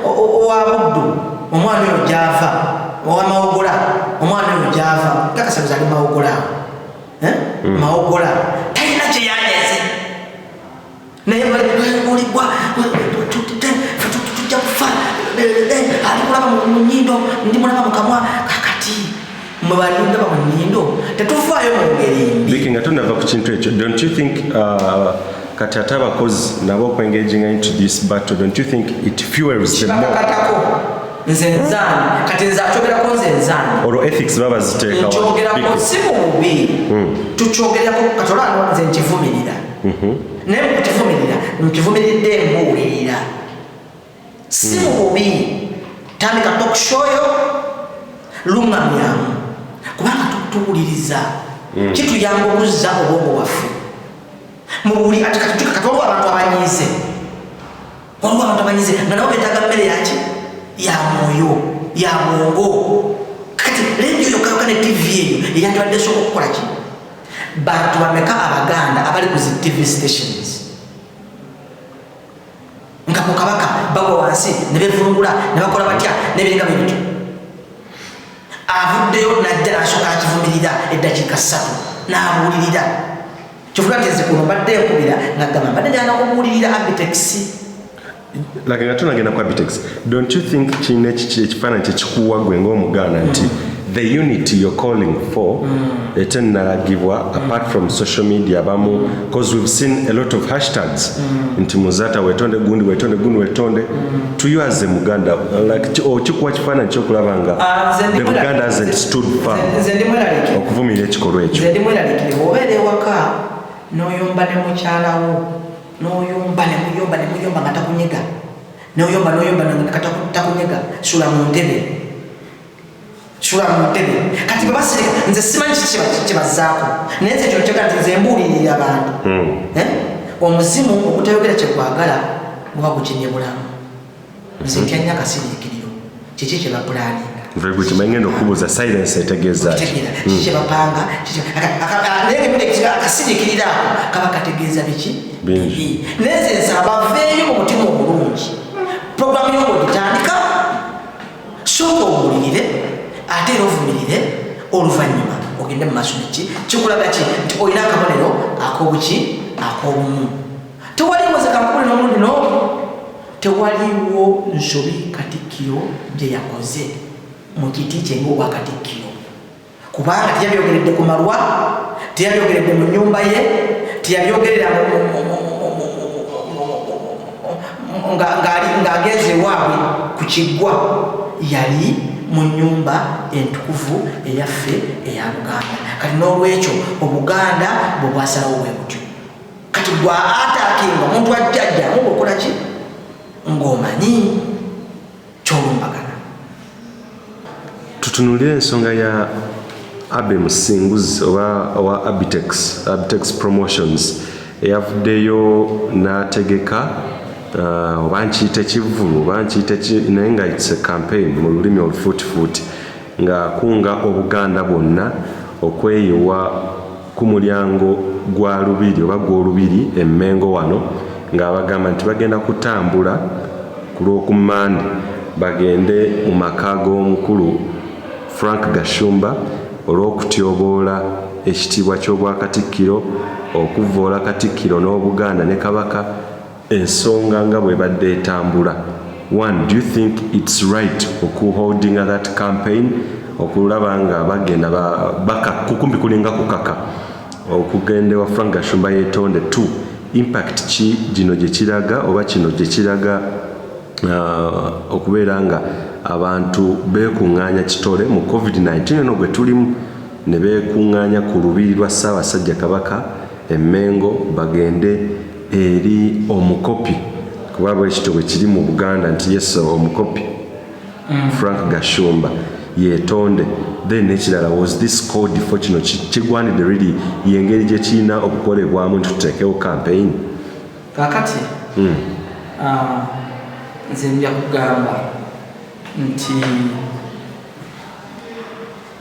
owa Buddu omwana oyo gy'ava owa Mawogola omwana oyo gy'ava kakasabuza ali Mawogola Mawogola talina kye yanyeze naye olibwa tujja kufa ali kulaba mu nnyindo ndi mulaba mu kamwa kakati mwe balindaba mu nnyindo tetufaayo mu ngeri mbi looking at another ku kintu ekyo don't you think kati ate abakozi nabo engaging into this battle don't you think it fuels them more nze nzaani kati nze akyogerako nze nzaani olwo ethics baba ziteeka nkyogerako si mu bubi tukyogerako katolano nze nkivumirira naye nkivumiridde mbuulirira si mu bubi tandika talk show yo luŋŋamyamu kubanga tuwuliriza kituyamba okuzza obwongo bwaffe mubuli ati kati waliwo abantu abanyize nga nabo beetaaga mmere yaki ya mwoyo ya mwongo kati radio yokka ne TV eyo eyatwadde soka okukola ki bantu bameka abaganda abali ku zi TV stations nga mu Kabaka bagwa wansi ne bevulungula ne bakola batya n'ebiringa bwe bityo avuddeyo najja n'asooka akivumirira eddakiika 3 n'abuulirira kyofuga nti nze kuno mbadde nkubira ngagamba mbadde njagala okubuulirira Abitex like nga tunagenda ku Abitex don't you think kino ekifaananyi kyekikuwa gwe ng'omuganda nti the unity you're calling for etenalagibwa apart from social media abamu because we've seen a lot of hashtags nti muzata wetonde gundi wetonde to you as a muganda like okikuwa kifaananyi kyokulaba nga the Buganda hasn't stood firm okuvumirira ekikolwa ekyo nze ndimweralikire obeera ewaka n'oyomba ne mukyalawo n'oyomba nga takunyega n'oyomba nga takunyega sula mu ntebe kati bwe basirika nze simanyi kibazaako naye nze kino kyega nti nze mbuulirira abantu omuzimu okutayogera kyekwagala guba gukinye bulamu nze ntyanya akasiriikiriro kiki kye bapulaninga very good mangendo okubuuza silence etegeeza kiki kye bapanga naye akasiriikiriro ako kaba kategeeza biki naye nze nsaba baveeyo mu mutima omulungi programu y'ogitandika sooka owulirire ate era ovumirire oluvannyuma ogende mu maaso neki kikulaga ki nti olina akabonero ak'obumu tewaliwo zekankubuli n'omulundi n'omu tewaliwo nsobi Katikkiro gye yakoze mu kiti kye ng'obwa Katikkiro kubanga teyabyogeredde ku malwa teyabyogeredde mu nnyumba ye teyabyogerera ng'agenze ewaabwe ku kiggwa yali mu nnyumba entukuvu eyaffe eya Buganda kati n'olwekyo obuganda bwe bwasalawo bwe butyo kati gwa ataakinga omuntu ajjajja mubokola ki ng'omanyi kyolumbagana tutunulire ensonga ya Abe Musinguzi owa Abitex Promotions eyavuddeyo n'ategeka oba nkiyita ekivvulu oba nkiyita naye nga it's a campaign mu lulimi olufuutifuuti ng'akunga obuganda bwonna okweyiwa ku mulyango gwa lubiri oba gw'olubiri emmengo wano ng'abagamba nti bagenda kutambula ku lw'okummande bagende mu maka g'omukulu Frank Gashumba olw'okutyoboola ekitiibwa ky'obwakatikkiro okuvvoola katikkiro n'Obuganda ne Kabaka ensonga nga bwe badde etambula. One, do you think it's right okuholding that campaign okulaba nga bagenda baka kukumbi kulinga kukaka okugenda wa Frank Gashumba yeetonde? Two, impact ki gino gye kiraga oba kino gye kiraga okubeera nga abantu beekuŋŋaanya kitole mu COVID-19 eno gwe tulimu ne beekuŋŋaanya ku lubiri lwa Ssaabasajja Kabaka e Mengo bagende eri omukopi kuba bwe ekito bwe kiri mu Buganda nti yes omukopi Frank Gashumba yeetonde. Then ekirala, was this called for kino kigwanidde really yengeri gye kirina okukolebwamu nti tuteekewo campaign? Kakati nze nja kugamba nti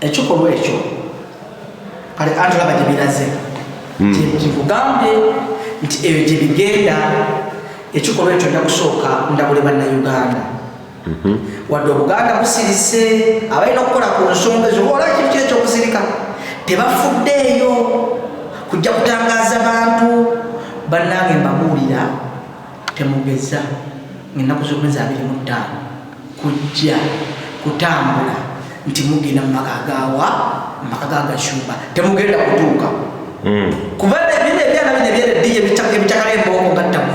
ekikolwa ekyo kale antulaba gye biraze kikugambye nti ebyo gye bigenda. Ekikolwa ekyo nja kusooka ndabule bannayuganda wadde Obuganda busirise abalina okukola ku nsonga ezo olaba kintu ekyokusirika tebafuddeeyo kujja kutangaaza bantu bannange mbabuulira temugeza ng'ennaku z'omwezi 25 kujja kutambula nti mugenda mu maka ga Gashumba temugenda kutuuka kubanga ebintu ebyana bino ebyereddiye ebitakala embongo gattamu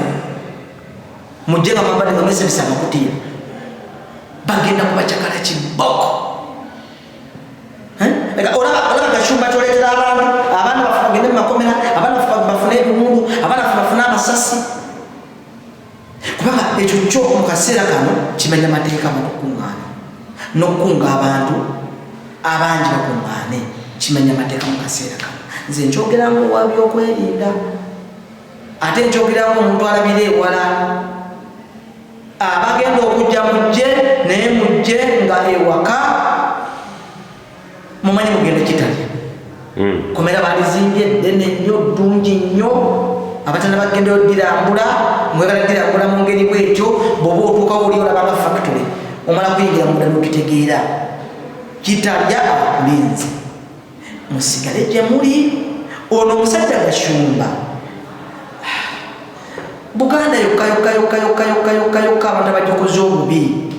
mujje nga mwambadde nga mwesibisa amakutiya bagenda kubacakala kiboko. Olaba Gashumba kyoleetera abantu abaana bagende mu makomera abaana bafune ebimundu abaana bafune amasasi kubanga ekyo kyo mu kaseera kano kimenya mateeka mu kukuŋŋaana n'okukunga abantu abangi bakuŋŋaane kimenya mateeka mu kaseera kano. Nze nkyogera ngo wa byokwerinda ate nkyogera ngo omuntu alabira ewala abagenda okujja mujje naye mujje nga ewaka mumanyi mugenda kitalya komera balizimbye ddene nnyo ddungi nnyo abatana bagenda odirambula mwegala dirambula mu ngeri bwetyo bw'oba otuukawo oli olabanga factory omala kuyingira munda n'okitegeera kitalya abakulinzi musigale gye muli. Ono omusajja Gashumba Buganda yokka abantu abajokoze obubi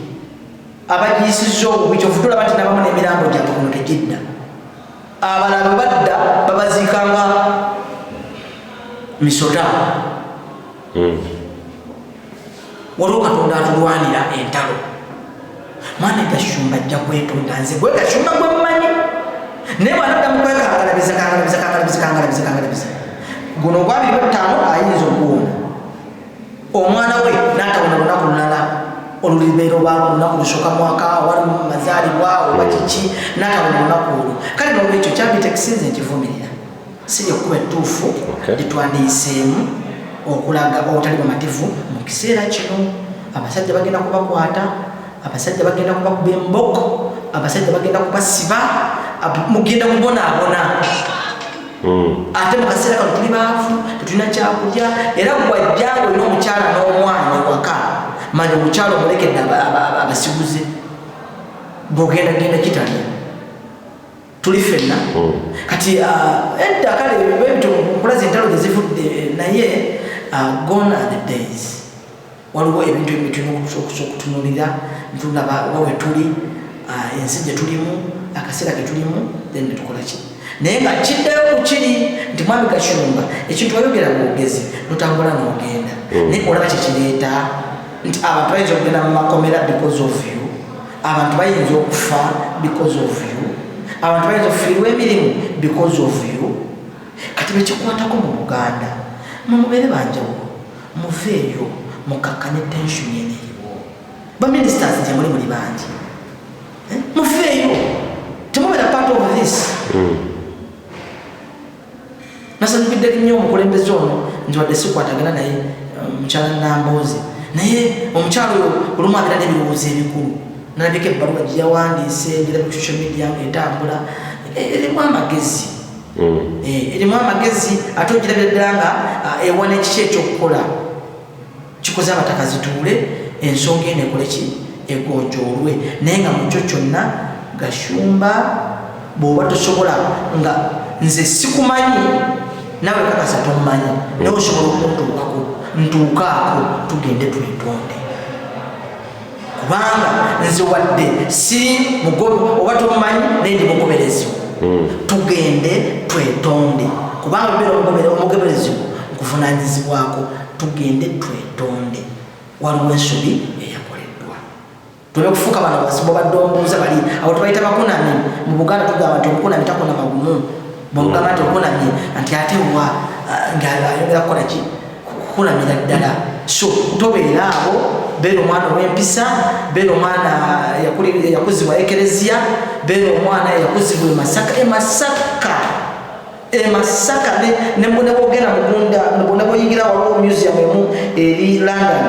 abagiyisizza obubi kyofu tulaba nti nabamu n'emirambo gyabwe kuno tegidda. Abalala badda babaziikanga misota waliwo Katonda atulwanira entalo. Mwana Gashumba ajja kwetonda nze gwe Gashumba gwe mmanyi naye bwanaddamu kwekangalabiza guno ogwa 25 ayinza okuwona omwana we n'atawona lunaku lulala olulibeero lwalo lunaku lusooka mwaka wali mu mazaalibwa oba kiki n'atawona lunaku olwo. Kale n'olwekyo kyabita ekisinze nkivumirira siri okuba ettuufu litwandiyiseemu okulaga obutali bumativu mu kiseera kino. Abasajja bagenda kubakwata, abasajja bagenda kubakuba emboko, abasajja bagenda kubasiba, mugenda kubonaabona. Ate mu kaseera kano tuli baavu tetulina kyakulya era gwajjango olina omukyala n'omwana ewaka manya omukyala omulekedde abasiguze bw'ogenda kitalya tuli ffenna kati edda kale bebito nkulaza entalo gye zivudde naye gone are the days. Waliwo ebintu ebitulina okutunuulira ntulaba wawe tuli ensi gye tulimu akaseera ke tulimu then tukola ki naye nga kiddayo ku kiri nti Mwami Gashumba ekintu wayogera bwogezi notambula n'ogenda naye olaba kyekireeta nti abantu bayinza okugenda mu makomera because of you, abantu bayinza okufa because of you, abantu bayinza okufiirwa emirimu because of you. Kati bekikwatako mu Buganda mumubeere banjawulo muveeyo mukakkane tension yeneeriwo baministers gye muli bangi muveeyo temubeera part of this. Nasanyukidde nnyo omukulembeze ono nti wadde sikwatagana naye omukyala Nambooze naye omukyala oyo olumu abeera n'ebirowoozo ebikulu nalabika ebbaluwa gye yawandiise ngira ku social media etambula erimu amagezi erimu amagezi ate ogirabira ddala nga ewana ekiki ekyokukola kikoze abataka zituule ensonga eno ekole ki egonjoolwe naye nga mu kyo kyonna Gashumba bw'oba tosobola nga nze sikumanyi nawe kakasa tomumanyi nawe osobola okuntuukako ntuukaako tugende twetonde kubanga nze wadde si mugobe oba tomumanyi naye ndi mugoberezi tugende twetonde kubanga beera omugoberezi nkuvunanyizibwako tugende twetonde waliwo ensobi eyakoleddwa tuleme kufuuka bano basibo baddombuuza bali abo tubayita bakunami mu Buganda tugamba nti omukunami takona magumu bwogamba nti okunamye nti ate wa ng'ayogera kukola ki kukunamira ddala so tobeera abo beera omwana ow'empisa beera omwana yakuzibwa ekereziya beera omwana yakuzibwa Masaka ne bwogenda mugunda ne bwoyingira waliwo museum emu eri London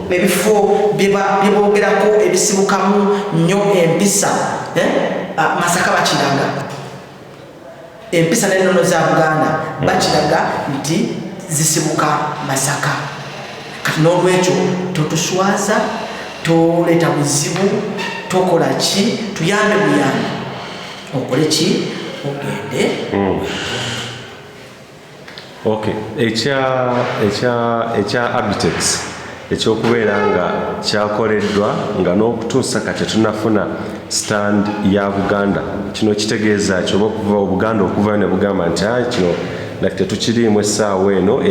ebifo byeboogerako ebisibukamu nnyo empisa Masaka bakiraga empisa n'ennono za Buganda bakiraga nti zisibuka Masaka kati n'olwekyo totuswaza toleeta buzibu tokola ki tuyambe buyambe okole ki ogende okay ekya Abitex ekyokubeera nga kyakoleddwa nga n'okutuusa kati tunafuna stand ya Buganda kino kitegeeza kyoba okuva Buganda okuvayo ne bugamba nti kino tetukiriimu essaawa eno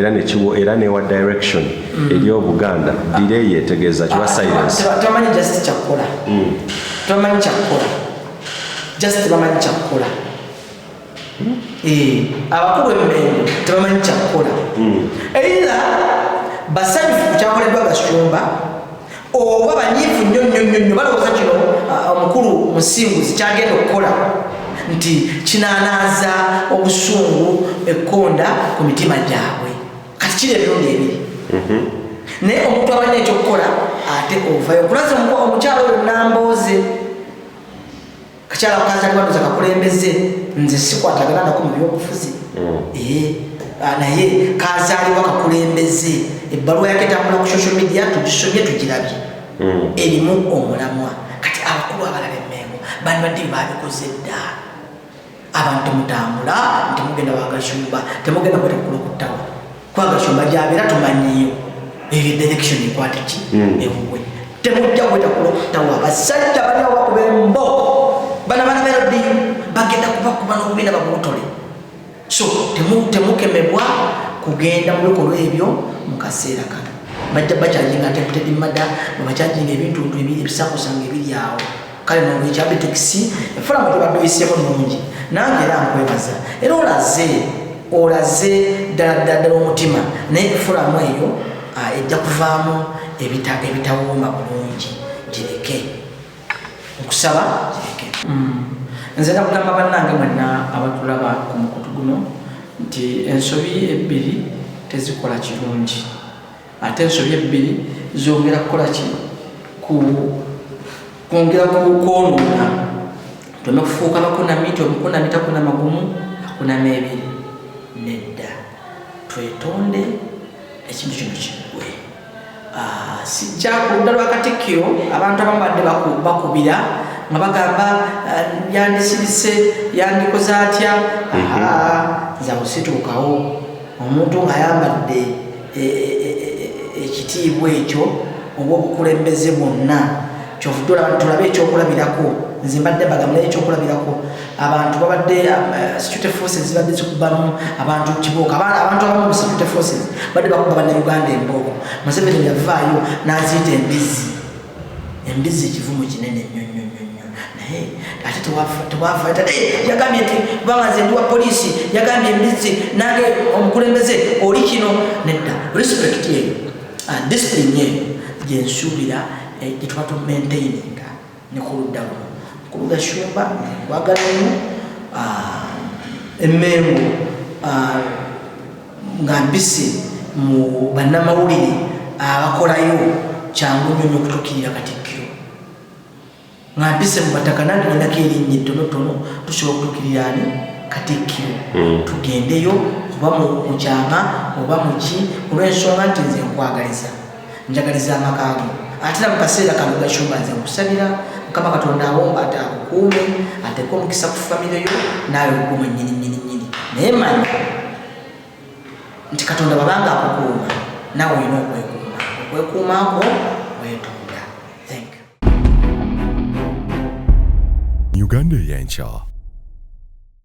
era newa direction eri Obuganda delay yetegeeza kiwa silence tebamanyi just kyakkola tebamanyi kyakkola just tebamanyi kyakkola abakulu emmengo tebamanyi kyakkola era basanyufu kukyakoleddwa Gashumba oba banyiifu nnyo balowooza kino omukulu Musinguzi kyagenda okukola nti kinaanaaza obusungu ekkonda ku mitima gyabwe kati kiri emirundi ebiri naye omuntu abalina ekyokukola ate ovayo okulaza omukyalo oyo Nambooze kakyala kazaliwandoza kakulembeze nze sikwatagana nako mu byobufuzi naye kazaalibwa kakulembeze ebbaluwa yake etambula ku social media tugisomye tugirabye erimu omulamwa kati abakulu abalala emmengo bani badde babikoze dda abantu mutambula temugenda wagashumba temugenda kwetakula okuttawa kwagashumba gyabeera tumanyiyo eyo direction ekwate ki ewuwe temujja kwetakula okuttawa abasajja balina wakuba emboko bana melodiyo bagenda kubakuba n'obubina babutole so temukemebwa kugenda mu bikolwa ebyo mu kaseera kano bajja bakyajinga tempted murder bakyajinga ebintu ebisakusanga ebiri awo kale n'olwekyo Abitex efulamu tebaddoyiseemu nungi nange era nkwebaza era olaze ddala omutima naye efulamu eyo ejja kuvaamu ebitawooma bulungi gireke nkusaba gireke nze nakugamba bannange mwenna abatulaba ku mukutu guno nti ensobi ebbiri tezikola kirungi ate ensobi ebbiri zongera kukola ki kwongera kwonoona tuleme kufuuka bakunami nti omukunami takuna magumu akunama ebiri nedda twetonde ekintu kino kiggwe sijja ku ludda lwa Katikkiro abantu abamu badde bakubira nga bagamba yandisirise yandikoze atya nze busituukawo omuntu ng'ayambadde ekitiibwa ekyo oba obukulembeze bwonna kyovudde tulabe ekyokulabirako nze mbadde bagamula ekyokulabirako abantu babadde security forces zibadde zikubamu abantu kibooko abantu abamu security forces badde bakuba bannayuganda embooko Museveni yavaayo n'aziyita embizi ekivumu kinene nnyo naye ate tewafata yagambye nti kubanga nze ndi wa poliisi yagambye embizi nange omukulembeze oli kino nedda respect yeyo discipline yeyo gyensuubira gyetuba tumaintaininga ne ku ludda luno ku Gashumba wagalamu emmengo nga mbisi mu bannamawulire abakolayo kyangu nnyo nnyo okutuukirira Katikkiro nga mpise mu bataka nange nendako erinnya ettonotono tusobola okutuukirira ani Katikkiro tugendeyo oba mu kyama oba muki olw'ensonga nti nze nkwagaliza njagaliza amaka go ate na mu kaseera kano Gashumba nze nkusabira Mukama Katonda awomba ate akukuume ateeke omukisa ku famire yo naawe ogwo mwennyini naye manya nti Katonda babanga akukuuma nawe olina okwekuumako weetonda. Thank you. Uganda y'enkya.